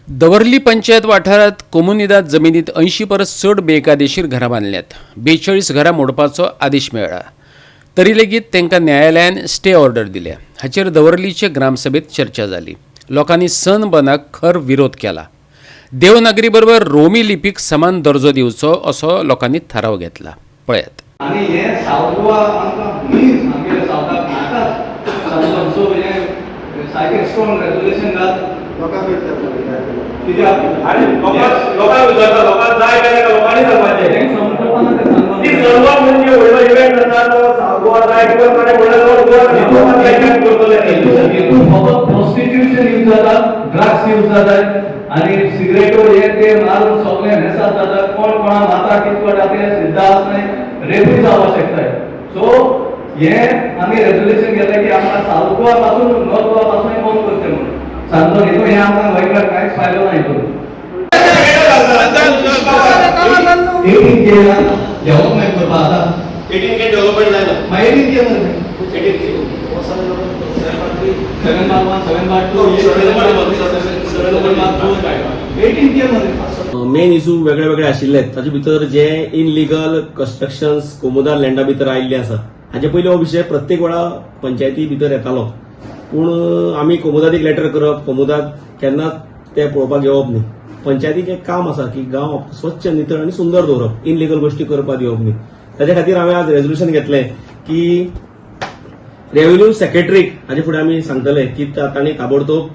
दवर्ली पंचायत वाठारात कोमुनिदाद जमिनीत 80 परस चड बेकायदेशीर घरां बांदल्यात। 42 घरां मोडपाचो आदेश मेळ्ळा, तरी लेगीत तांकां न्यायालयान स्टे ऑर्डर दिल्या। हाचेर दवर्लीचे ग्रामसभेत चर्चा जाली। लोकांनी सन बनाक खर विरोध केला। देवनागरी बरोबर रोमी लिपीक समान दर्जो दिवचो असो लोकांनी थाराव घेतला। पळयात। आणि हे सावगोवा आमकां मनीस आमगेले सावकार नाकाच सांगचो म्हणजे सारकें स्ट्रॉंग रेजोल्यूशन घाल लोकांक कित्याक आणि लोकांक विचारता लोकांक जाय काय लोकांनी सांगपाचें तें समजपाना तें सांगपाचें ती सर्व म्हणजे व्हडलो इव्हेंट जाता तो सावगोवा जाय किंवा कोणे व्हडलो करतले हेतून फकत प्रॉस्टिट्यूशन यूज जाता, ड्रग्स यूज जातात आणि सिगरेटो हे ते मारून सगळे नेसात जाता। कोण कोणा माता कितपट आपले सिद्धा आसनाय रेपूय जावपाक शकताय। सो हे आमी रेजोल्यूशन घेतलें की आमकां सावगोवा पासून नॉर्थ गोवा पासून बंद करचें म्हणून सांगतो। न्ही हे आमकां गोंयकार कांयच फायदो ना हितून। 18 के डेव्हलपमेंट करपा आतां 18 के डेव्हलपमेंट जायना मागीर 18 के मध्ये 18 के 18 के मध्ये मेन इशू वेगळे वेगळे आशिल्ले। ताचे भितर जे इनलिगल कन्स्ट्रक्शन्स कोमुदार लँडा भितर आयिल्ले आसा, हाचे पयलीं हो विशय प्रत्येक वेळा पंचायती भितर येतालो, पूण आमी कोमुदादीक लेटर करप, कोमुदाद केन्नाच ते पळोवपाक येवप न्ही। पंचायतीचें काम आसा की गांव स्वच्छ नितळ आनी सुंदर दवरप, इनलिगल गोश्टी करपाक येवप न्ही। ताचे खातीर हांवें आज रेजोल्यूशन घेतलें की रेव्हेन्यू सेक्रेटरीक हाचे फुडें आमी सांगतले की तांणी ताबडतोब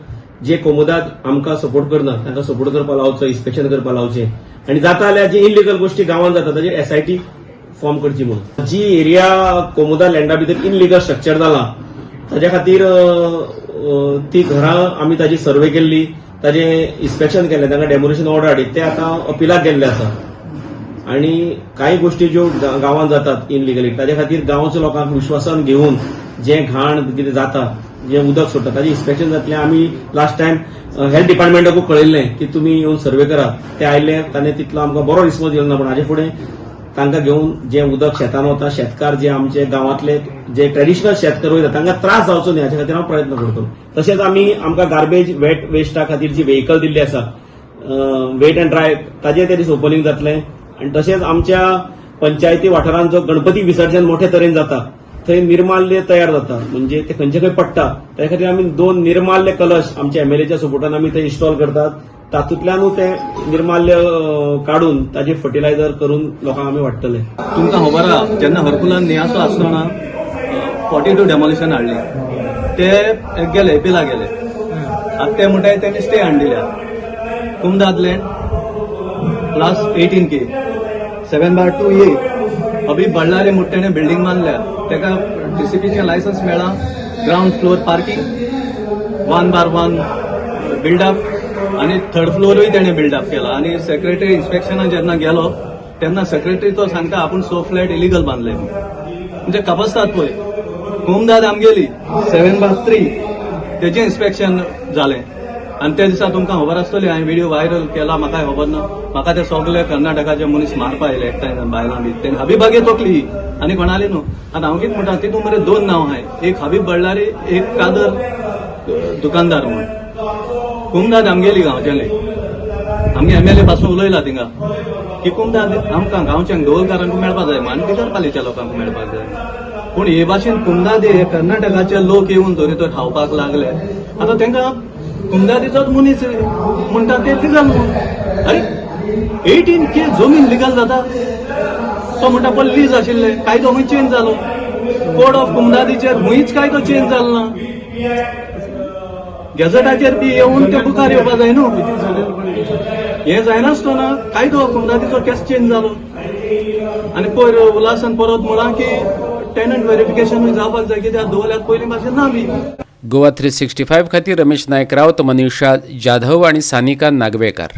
जे कोमुदाद आमकां सपोर्ट करना तांकां सपोर्ट करपाक लावचो, इन्स्पेक्शन करपाक लावचें, आनी जाता जाल्यार जे इनलिगल गोश्टी गांवांत जाता ताचेर SIT फॉर्म करची म्हणून। जी एरिया कोमुदार लँडा भितर इनलिगल स्ट्रक्चर जाला ताच्या खातीर ती घरां आमी ताजी सर्वे केल्ली, ताजे इन्स्पेक्शन केलें, तांकां डेमोलिशन ऑर्डर हाडीत ते आतां अपिलाक गेल्ले आसा। आनी कांय गोश्टी ज्यो गांवांत जातात इनलिगली ताच्या खातीर गांवच्या लोकांक विश्वासान घेवन जे घाण कितें जाता, जे उदक सोडटा ताजें इन्स्पेक्शन जातलें। आमी लास्ट टायम हेल्थ डिपार्टमेंटाकूय कळयल्लें की तुमी येवन सर्वे करात, ते आयले, ताणें तितलो आमकां बरो रिस्पॉन्स दिलो ना, पूण हाचे फुडें तांकां घेवन जे उदक शेतान वता, शेतकार जे आमचे गांवांतले जे ट्रेडिशनल शेतकार वयता तांकां त्रास जावचो न्ही हाचे खातीर हांव प्रयत्न करतलो। तशेंच आमकां गार्बेज वेट वेस्टा खातीर जी व्हेकल दिल्ली आसा, वेट एंड ड्राय, ताजें ते दीस ओपनिंग जातलें। आनी तशेंच आमच्या पंचायती वाठारांत जो गणपती विसर्जन मोठ्या तरेन जाता थंय निर्माल्य तयार जाता, म्हणजे ते खंयचे खंय पडटा, त्या खातीर आमी 2 निर्माल्य कलश आमच्या MLAच्या सपोर्टान आमी ते इन्स्टॉल करतात। तातूंतल्यानूच ते निर्माल्य काडून ताजे फर्टिलायझर करून लोकांक आमी वाडटले। तुमकां खबर आहा जेन्ना हरकुलान नियासो आसतना 42 डेमोलिशन हाडली, ते गेले एपिला गेले। आतां ते म्हणटाय तेणी स्टे हाडिल्या। कुमदादले लास्ट 18 के 7/2 अभी बळ्ळारी मुट्टेने बिल्डिंग बांदल्या, तेका DCPचे लायसन्स मेळ्ळा, ग्राउंड फ्लोर पार्किंग 1/1 बिल्डअप आनी 3rd फ्लोरूय तेणे बिल्डअप केला। आणि सेक्रेटरी इन्स्पेक्शनाक जेन्ना गेलो तेन्ना सेक्रेटरी तो सांगता आपूण 6 फ्लॅट इलिगल बांदले, म्हणजे तपासतात पळय। कोमदाद आमगेली 7/3 तेजें इन्स्पेक्शन जालें, आनी त्या दिसा तुमकां खबर आसतली हांवें व्हिडिओ व्हायरल केला, म्हाका खबर ना, म्हाका ते सगळे कर्नाटकाचे मनीस मारपा आयले एकठांय बायलां बी, तेणी हबीबागे तोकली आनी कोणाली न्हू। आतां हांव कितें म्हणटा, तितून मरे 2 नांव आहाय, एक हबीब बळ्ळारी, एक कादर दुकानदार म्हणून। कुमदाद आमगेली गांवचेले, आमगे MLA पासून उलयला थिंगा की कुमदाद आमकां गांवच्यांक ढोलकारांक मेळपा जाय, आनी बिचारपालीच्या लोकांक मेळपाक जाय। पूण हे भाशेन कुमदाद हे कर्नाटकाचे लोक येवन तरी तो खावपाक लागले। आतां तांकां कुमदादीचोच मनीस म्हणटा ते लिगल म्हणून। अरे 18 के जमीन लिगल जाता, तो म्हणटा पण लीज आशिल्ले, कायदो खंय चेंज जालो, कोड ऑफ कुमदादीचेर खंयच कायदो चेंज जालो ना, गॅझेटाचेर बी येवन ते बुकार येवपा जाय न्हू, हे जायनासतना कायदो कुमदादीचो केस चेंज जालो। आनी पयर उल्हासान परत म्हणा की टेनंट व्हेरिफिकेशनूय जावपाक जाय, कित्याक दवरल्यात पयलीं भाशेन ना बी। गोवा 365 खातीर रमेश नायक रावत, मनीषा जाधव आणि सानिका नागवेकर।